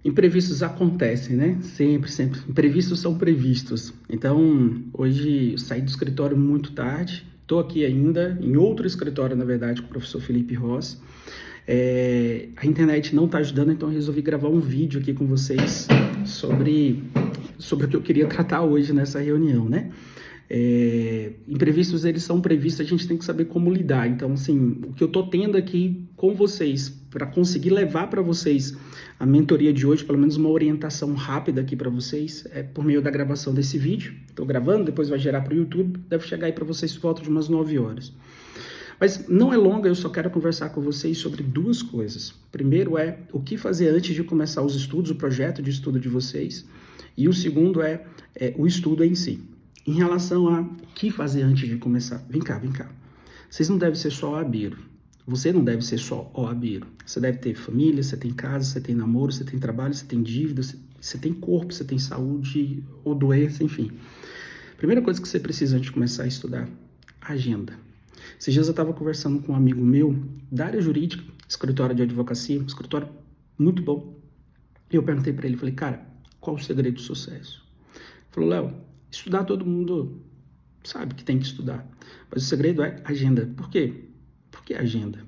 Imprevistos acontecem, né? Sempre, sempre. Imprevistos são previstos. Então, hoje eu saí do escritório muito tarde. Estou aqui ainda, em outro escritório, na verdade, com o professor Felipe Ross. A internet não está ajudando, então eu resolvi gravar um vídeo aqui com vocês sobre o que eu queria tratar hoje nessa reunião, né? Imprevistos, eles são previstos, a gente tem que saber como lidar. Então, assim, o que eu tô tendo aqui com vocês, para conseguir levar para vocês a mentoria de hoje, pelo menos uma orientação rápida aqui para vocês, é por meio da gravação desse vídeo. Estou gravando, depois vai gerar para o YouTube, deve chegar aí para vocês por volta de umas 9 horas. Mas não é longa, eu só quero conversar com vocês sobre duas coisas. Primeiro é o que fazer antes de começar os estudos, o projeto de estudo de vocês. E o segundo é o estudo em si. Em relação a o que fazer antes de começar, vem cá. Vocês não devem ser só OABeiro. Você não deve ser só OABeiro. Você deve ter família, você tem casa, você tem namoro, você tem trabalho, você tem dívida, você tem corpo, você tem saúde ou doença, enfim. Primeira coisa que você precisa antes de começar a estudar, agenda. Esses dias eu estava conversando com um amigo meu da área jurídica, escritório de advocacia, um escritório muito bom. E eu perguntei para ele, falei, cara, qual o segredo do sucesso? Ele falou, Léo, estudar todo mundo sabe que tem que estudar, mas o segredo é agenda. Por quê? Por que agenda?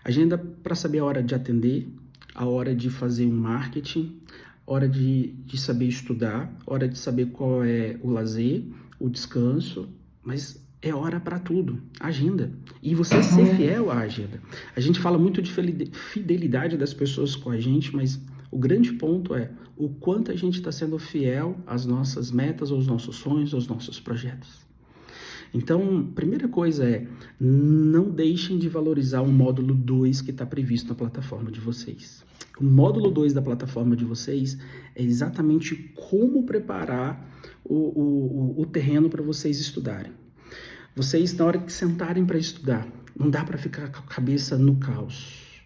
Agenda para saber a hora de atender, a hora de fazer um marketing, a hora de saber estudar, a hora de saber qual é o lazer, o descanso, mas é hora para tudo, agenda. E você ser fiel à agenda. A gente fala muito de fidelidade das pessoas com a gente, mas o grande ponto é o quanto a gente está sendo fiel às nossas metas, aos nossos sonhos, aos nossos projetos. Então, primeira coisa é, não deixem de valorizar o módulo 2 que está previsto na plataforma de vocês. O módulo 2 da plataforma de vocês é exatamente como preparar o terreno para vocês estudarem. Vocês, na hora que sentarem para estudar, não dá para ficar com a cabeça no caos.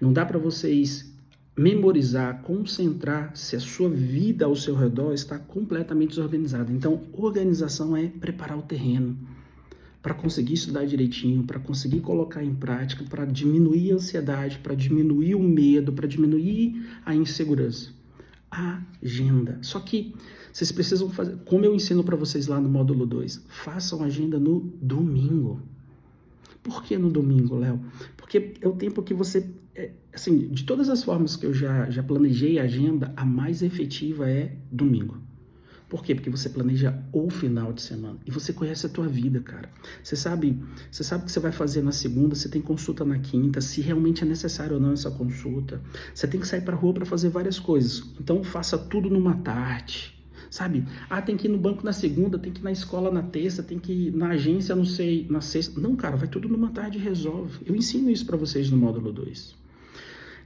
Não dá para vocês memorizar, concentrar se a sua vida ao seu redor está completamente desorganizada. Então, organização é preparar o terreno para conseguir estudar direitinho, para conseguir colocar em prática, para diminuir a ansiedade, para diminuir o medo, para diminuir a insegurança. Agenda. Só que vocês precisam fazer, como eu ensino para vocês lá no módulo 2, façam agenda no domingo. Por que no domingo, Léo? Porque é o tempo que você, assim, de todas as formas que eu já planejei a agenda, a mais efetiva é domingo. Por quê? Porque você planeja o final de semana e você conhece a tua vida, cara. Você sabe o que você vai fazer na segunda, você tem consulta na quinta, se realmente é necessário ou não essa consulta. Você tem que sair pra rua para fazer várias coisas. Então faça tudo numa tarde. Sabe? Tem que ir no banco na segunda, tem que ir na escola na terça, tem que ir na agência, não sei, na sexta. Não, cara, vai tudo numa tarde e resolve. Eu ensino isso para vocês no módulo 2.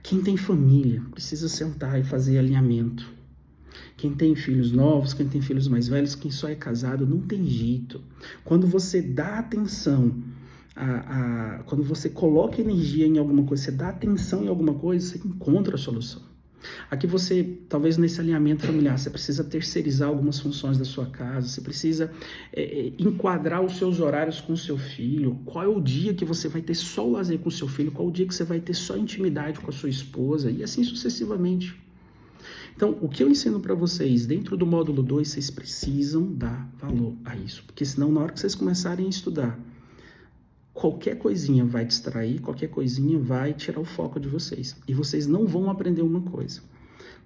Quem tem família precisa sentar e fazer alinhamento. Quem tem filhos novos, quem tem filhos mais velhos, quem só é casado, não tem jeito. Quando você dá atenção, quando você coloca energia em alguma coisa, você dá atenção em alguma coisa, você encontra a solução. Aqui você, talvez nesse alinhamento familiar, você precisa terceirizar algumas funções da sua casa, você precisa enquadrar os seus horários com o seu filho, qual é o dia que você vai ter só o lazer com o seu filho, qual é o dia que você vai ter só intimidade com a sua esposa, e assim sucessivamente. Então, o que eu ensino para vocês dentro do módulo 2, vocês precisam dar valor a isso, porque senão na hora que vocês começarem a estudar, qualquer coisinha vai distrair, qualquer coisinha vai tirar o foco de vocês. E vocês não vão aprender uma coisa.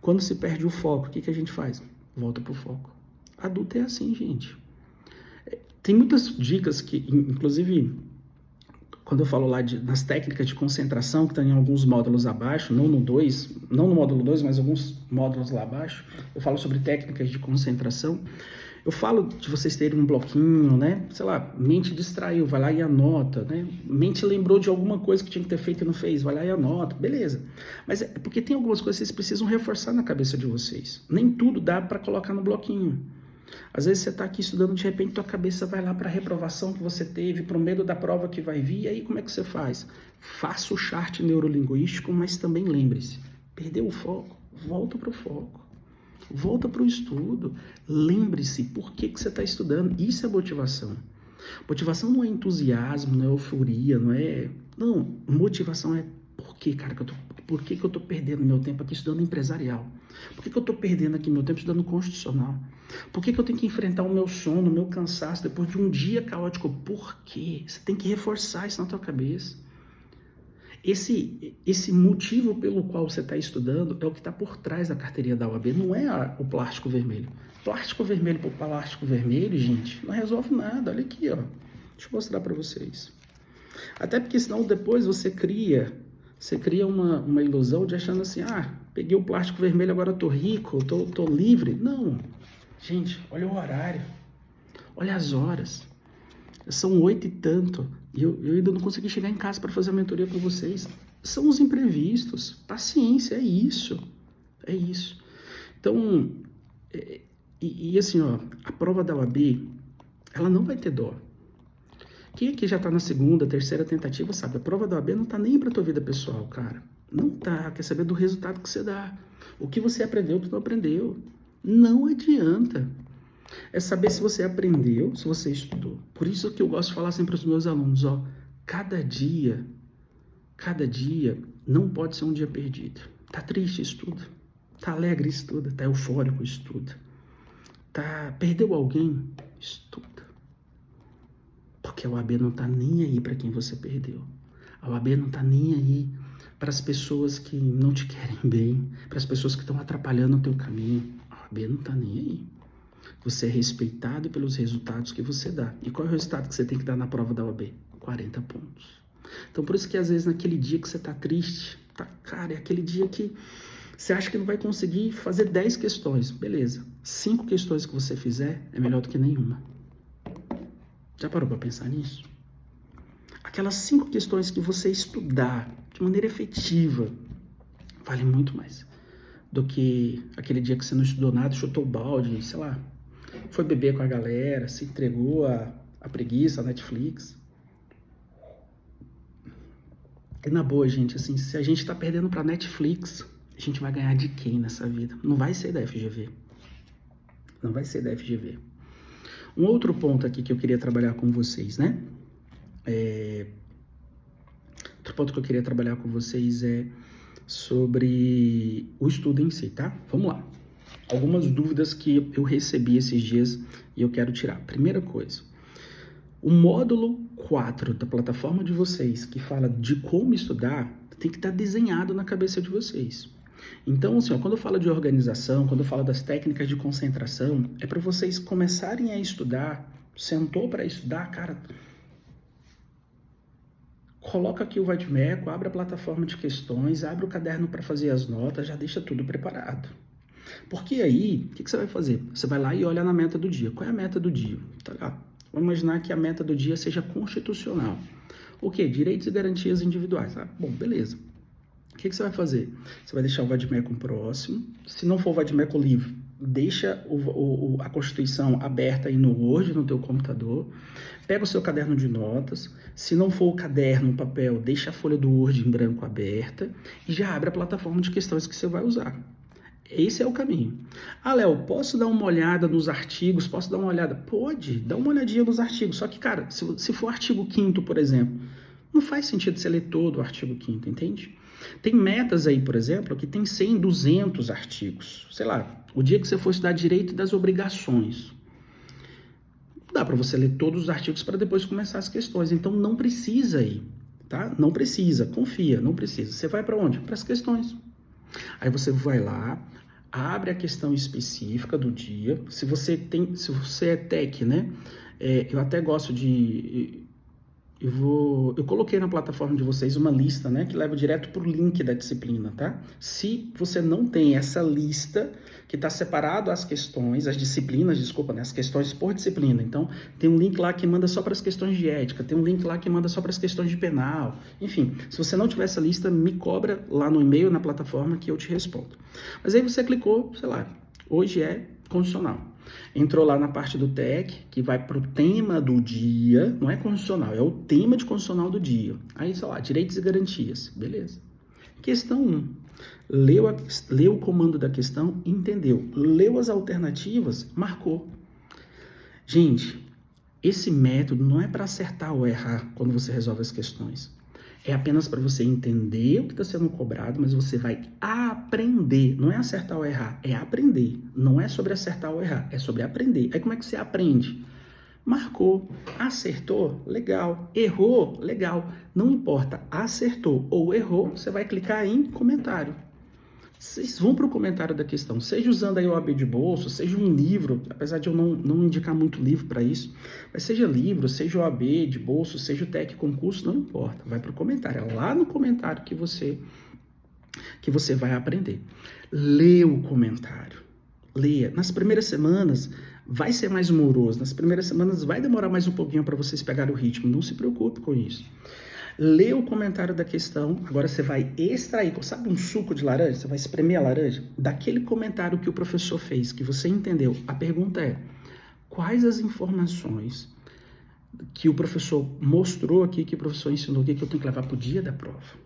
Quando se perde o foco, o que a gente faz? Volta pro foco. Adulto é assim, gente. Tem muitas dicas que, inclusive, quando eu falo lá das técnicas de concentração, que estão em alguns módulos abaixo, não no módulo 2, mas alguns módulos lá abaixo, eu falo sobre técnicas de concentração. Eu falo de vocês terem um bloquinho, né? Sei lá, mente distraiu, vai lá e anota, né? Mente lembrou de alguma coisa que tinha que ter feito e não fez, vai lá e anota, beleza. Mas é porque tem algumas coisas que vocês precisam reforçar na cabeça de vocês. Nem tudo dá para colocar no bloquinho. Às vezes você está aqui estudando, de repente tua cabeça vai lá para a reprovação que você teve, para o medo da prova que vai vir, e aí como é que você faz? Faça o chart neurolinguístico, mas também lembre-se, perdeu o foco, volta para o foco. Volta para o estudo, lembre-se por que você está estudando, isso é motivação. Motivação não é entusiasmo, não é euforia, não, motivação é por que, cara, Por que eu estou perdendo meu tempo aqui estudando empresarial? Por que eu estou perdendo aqui meu tempo estudando constitucional? Por que eu tenho que enfrentar o meu sono, o meu cansaço depois de um dia caótico? Por quê? Você tem que reforçar isso na tua cabeça. Esse motivo pelo qual você está estudando é o que está por trás da carteirinha da OAB, não é o plástico vermelho. Plástico vermelho por plástico vermelho, gente, não resolve nada. Olha aqui, ó. Deixa eu mostrar para vocês. Até porque senão depois você cria uma ilusão de achando assim, peguei o plástico vermelho, agora tô rico, tô livre. Não, gente, olha o horário, olha as horas. São 8 e tanto, e eu ainda não consegui chegar em casa para fazer a mentoria com vocês. São os imprevistos, paciência, é isso. Então, assim, ó, a prova da OAB, ela não vai ter dó. Quem aqui já tá na segunda, terceira tentativa, sabe? A prova da OAB não tá nem pra tua vida pessoal, cara. Não tá. Quer saber do resultado que você dá. O que você aprendeu, o que não aprendeu. Não adianta. É saber se você aprendeu, se você estudou. Por isso que eu gosto de falar sempre pros meus alunos, ó. Cada dia não pode ser um dia perdido. Tá triste, estuda. Tá alegre, estuda. Tá eufórico, estuda. Perdeu alguém? Estuda. Porque a OAB não está nem aí para quem você perdeu. A OAB não está nem aí para as pessoas que não te querem bem, para as pessoas que estão atrapalhando o teu caminho. A OAB não está nem aí. Você é respeitado pelos resultados que você dá. E qual é o resultado que você tem que dar na prova da OAB? 40 pontos. Então, por isso que às vezes naquele dia que você está triste, cara, é aquele dia que você acha que não vai conseguir fazer 10 questões. Beleza. 5 questões que você fizer é melhor do que nenhuma. Já parou para pensar nisso? Aquelas 5 questões que você estudar de maneira efetiva vale muito mais do que aquele dia que você não estudou nada, chutou o balde, sei lá, foi beber com a galera, se entregou a preguiça, a Netflix. E na boa, gente, assim, se a gente tá perdendo pra Netflix, a gente vai ganhar de quem nessa vida? Não vai ser da FGV. Não vai ser da FGV. Um outro ponto aqui que eu queria trabalhar com vocês, né? Outro ponto que eu queria trabalhar com vocês é sobre o estudo em si, tá? Vamos lá. Algumas dúvidas que eu recebi esses dias e eu quero tirar. Primeira coisa, o módulo 4 da plataforma de vocês, que fala de como estudar, tem que estar desenhado na cabeça de vocês. Então, assim, ó, quando eu falo de organização, quando eu falo das técnicas de concentração, é para vocês começarem a estudar, sentou para estudar, cara, coloca aqui o Vademécum, abre a plataforma de questões, abre o caderno para fazer as notas, já deixa tudo preparado. Porque aí, o que você vai fazer? Você vai lá e olha na meta do dia. Qual é a meta do dia? Tá lá. Vamos imaginar que a meta do dia seja constitucional. O quê? Direitos e garantias individuais. Bom, beleza. O que você vai fazer? Você vai deixar o Vademécum próximo. Se não for o Vademécum livre, deixa a Constituição aberta aí no Word, no teu computador. Pega o seu caderno de notas. Se não for o caderno, o papel, deixa a folha do Word em branco aberta e já abre a plataforma de questões que você vai usar. Esse é o caminho. Léo, posso dar uma olhada nos artigos? Posso dar uma olhada? Pode, dá uma olhadinha nos artigos. Só que, cara, se for artigo 5º, por exemplo, não faz sentido você ler todo o artigo 5º, entende? Tem metas aí, por exemplo, que tem 100, 200 artigos. Sei lá, o dia que você for estudar direito das obrigações. Não dá para você ler todos os artigos para depois começar as questões. Então, não precisa aí, tá? Não precisa, confia, não precisa. Você vai para onde? Para as questões. Aí você vai lá, abre a questão específica do dia. Se você é tech, né? Eu até gosto de... Eu coloquei na plataforma de vocês uma lista, né? Que leva direto para o link da disciplina, tá? Se você não tem essa lista, que está separado as questões, as disciplinas, desculpa, né? As questões por disciplina. Então, tem um link lá que manda só para as questões de ética, tem um link lá que manda só para as questões de penal. Enfim, se você não tiver essa lista, me cobra lá no e-mail, na plataforma, que eu te respondo. Mas aí você clicou, sei lá, hoje é constitucional. Entrou lá na parte do TEC, que vai para o tema do dia, não é constitucional, é o tema de constitucional do dia. Aí, sei lá, direitos e garantias, beleza. Questão 1, leu o comando da questão, entendeu. Leu as alternativas, marcou. Gente, esse método não é para acertar ou errar quando você resolve as questões. É apenas para você entender o que está sendo cobrado, mas você vai aprender. Não é acertar ou errar, é aprender. Não é sobre acertar ou errar, é sobre aprender. Aí como é que você aprende? Marcou, acertou, legal. Errou, legal. Não importa, acertou ou errou, você vai clicar em comentário. Vocês vão para o comentário da questão, seja usando aí o OAB de bolso, seja um livro, apesar de eu não indicar muito livro para isso, mas seja livro, seja o OAB de bolso, seja o TEC concurso, não importa, vai para o comentário, é lá no comentário que você vai aprender. Lê o comentário, leia. Nas primeiras semanas vai ser mais moroso, nas primeiras semanas vai demorar mais um pouquinho para vocês pegarem o ritmo, não se preocupe com isso. Lê o comentário da questão, agora você vai extrair, sabe um suco de laranja? Você vai espremer a laranja? Daquele comentário que o professor fez, que você entendeu. A pergunta é, quais as informações que o professor mostrou aqui, que o professor ensinou aqui, que eu tenho que levar para o dia da prova?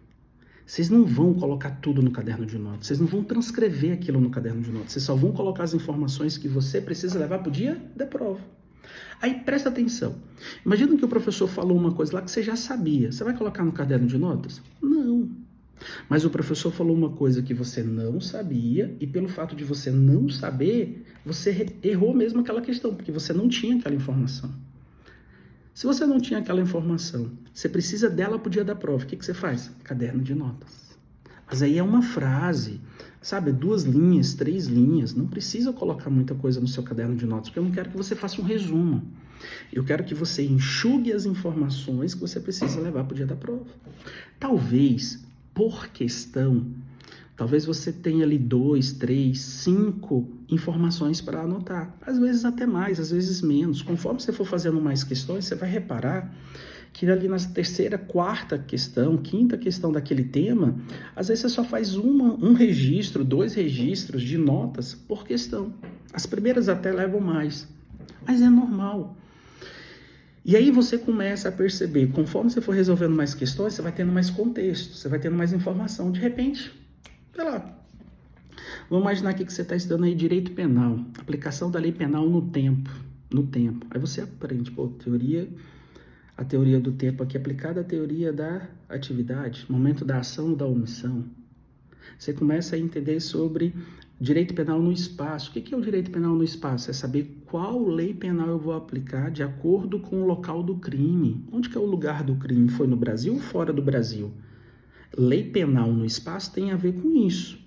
Vocês não vão colocar tudo no caderno de notas, vocês não vão transcrever aquilo no caderno de notas, vocês só vão colocar as informações que você precisa levar para o dia da prova. Aí presta atenção, imagina que o professor falou uma coisa lá que você já sabia, você vai colocar no caderno de notas? Não. Mas o professor falou uma coisa que você não sabia e pelo fato de você não saber, você errou mesmo aquela questão, porque você não tinha aquela informação. Se você não tinha aquela informação, você precisa dela para o dia da prova, o que você faz? Caderno de notas. Mas aí é uma frase, sabe, 2 linhas, 3 linhas, não precisa colocar muita coisa no seu caderno de notas, porque eu não quero que você faça um resumo. Eu quero que você enxugue as informações que você precisa levar para o dia da prova. Talvez, por questão, talvez você tenha ali 2, 3, 5 informações para anotar. Às vezes até mais, às vezes menos. Conforme você for fazendo mais questões, você vai reparar que ali na terceira, quarta questão, quinta questão daquele tema, às vezes você só faz um registro, 2 registros de notas por questão. As primeiras até levam mais, mas é normal. E aí você começa a perceber, conforme você for resolvendo mais questões, você vai tendo mais contexto, você vai tendo mais informação. De repente, sei lá, vamos imaginar aqui que você está estudando aí direito penal, aplicação da lei penal no tempo. Aí você aprende, a teoria do tempo aqui aplicada à teoria da atividade, momento da ação ou da omissão. Você começa a entender sobre direito penal no espaço. O que é o direito penal no espaço? É saber qual lei penal eu vou aplicar de acordo com o local do crime. Onde que é o lugar do crime? Foi no Brasil ou fora do Brasil? Lei penal no espaço tem a ver com isso.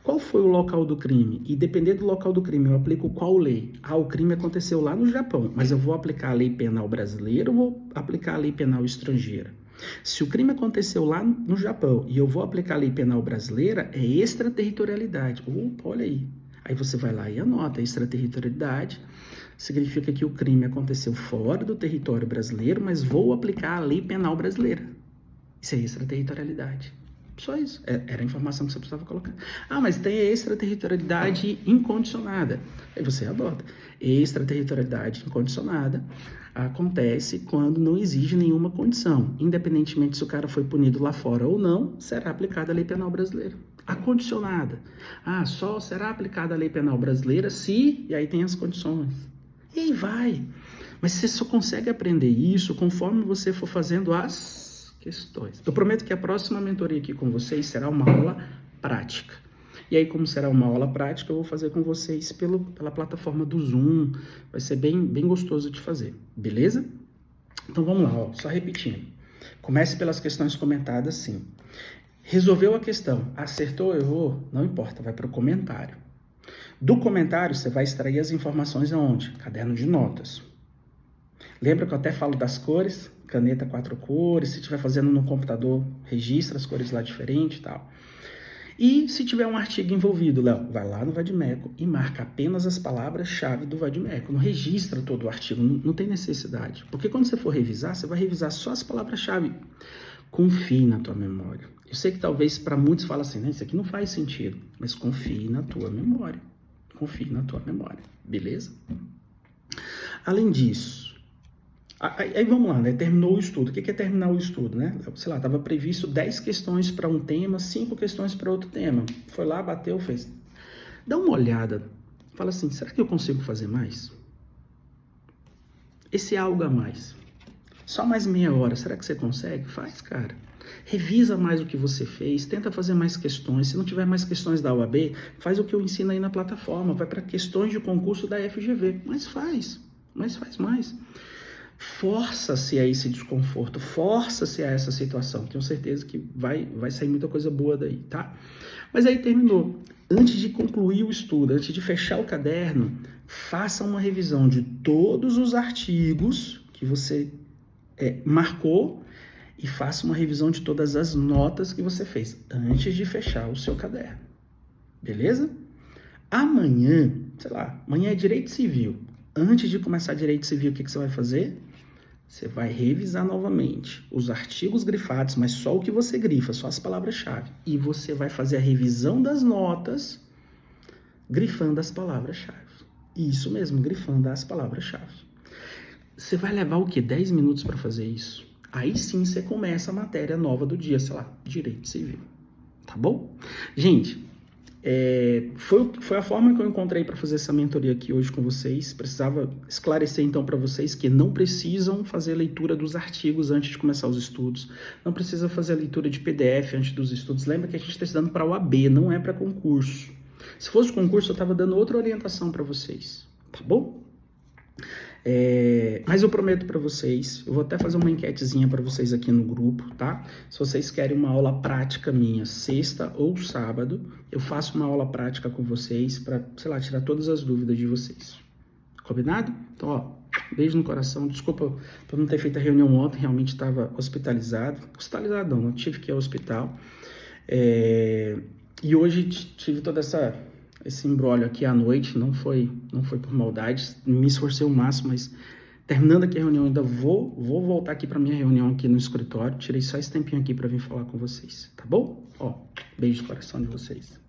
Qual foi o local do crime? E dependendo do local do crime, eu aplico qual lei? O crime aconteceu lá no Japão, mas eu vou aplicar a lei penal brasileira ou vou aplicar a lei penal estrangeira? Se o crime aconteceu lá no Japão e eu vou aplicar a lei penal brasileira, é extraterritorialidade. Opa, olha aí. Aí você vai lá e anota, extraterritorialidade significa que o crime aconteceu fora do território brasileiro, mas vou aplicar a lei penal brasileira. Isso é extraterritorialidade. Só isso. Era a informação que você precisava colocar. Mas tem a extraterritorialidade incondicionada. Aí você adota. Extraterritorialidade incondicionada acontece quando não exige nenhuma condição. Independentemente se o cara foi punido lá fora ou não, será aplicada a lei penal brasileira. A condicionada. Só será aplicada a lei penal brasileira se... E aí tem as condições. E aí vai. Mas você só consegue aprender isso conforme você for fazendo as questões. Eu prometo que a próxima mentoria aqui com vocês será uma aula prática. E aí, como será uma aula prática, eu vou fazer com vocês pela plataforma do Zoom. Vai ser bem gostoso de fazer, beleza? Então vamos lá, só repetindo. Comece pelas questões comentadas, sim. Resolveu a questão, acertou ou errou? Não importa, vai para o comentário. Do comentário, você vai extrair as informações aonde? Caderno de notas. Lembra que eu até falo das cores? Caneta 4 cores, se estiver fazendo no computador, registra as cores lá diferente e tal. E se tiver um artigo envolvido, Léo, vai lá no Vadimeco e marca apenas as palavras-chave do Vadimeco. Não registra todo o artigo, não tem necessidade. Porque quando você for revisar, você vai revisar só as palavras-chave. Confie na tua memória. Eu sei que talvez para muitos fala assim, isso aqui não faz sentido, mas confie na tua memória. Confie na tua memória, beleza? Além disso, aí vamos lá, né? Terminou o estudo. O que é terminar o estudo, né? Sei lá, estava previsto 10 questões para um tema, 5 questões para outro tema. Foi lá, bateu, fez. Dá uma olhada. Fala assim, será que eu consigo fazer mais? Esse algo a mais. Só mais meia hora, será que você consegue? Faz, cara. Revisa mais o que você fez, tenta fazer mais questões. Se não tiver mais questões da UAB, faz o que eu ensino aí na plataforma, vai para questões de concurso da FGV, mas faz mais. Força-se a esse desconforto, força-se a essa situação. Tenho certeza que vai sair muita coisa boa daí, tá? Mas aí terminou. Antes de concluir o estudo, antes de fechar o caderno, faça uma revisão de todos os artigos que você marcou e faça uma revisão de todas as notas que você fez antes de fechar o seu caderno. Beleza? Amanhã, sei lá, amanhã é direito civil. Antes de começar direito civil, o que você vai fazer? Você vai revisar novamente os artigos grifados, mas só o que você grifa, só as palavras-chave. E você vai fazer a revisão das notas, grifando as palavras-chave. Isso mesmo, grifando as palavras-chave. Você vai levar o quê? 10 minutos para fazer isso. Aí sim você começa a matéria nova do dia, sei lá, direito civil. Tá bom? Gente, foi a forma que eu encontrei para fazer essa mentoria aqui hoje com vocês. Precisava esclarecer então para vocês que não precisam fazer a leitura dos artigos antes de começar os estudos, não precisa fazer a leitura de PDF antes dos estudos. Lembra que a gente está estudando para o AB, não é para concurso. Se fosse concurso, eu estava dando outra orientação para vocês, tá bom? Mas eu prometo para vocês, eu vou até fazer uma enquetezinha para vocês aqui no grupo, tá? Se vocês querem uma aula prática minha, sexta ou sábado, eu faço uma aula prática com vocês para, sei lá, tirar todas as dúvidas de vocês. Combinado? Então, ó, beijo no coração. Desculpa por não ter feito a reunião ontem, realmente estava hospitalizado. Hospitalizado não, tive que ir ao hospital. E hoje tive toda esse imbróglio aqui à noite, não foi por maldade, me esforcei o máximo, mas terminando aqui a reunião, ainda vou voltar aqui para minha reunião aqui no escritório, tirei só esse tempinho aqui para vir falar com vocês, tá bom? Ó, beijo no coração de vocês.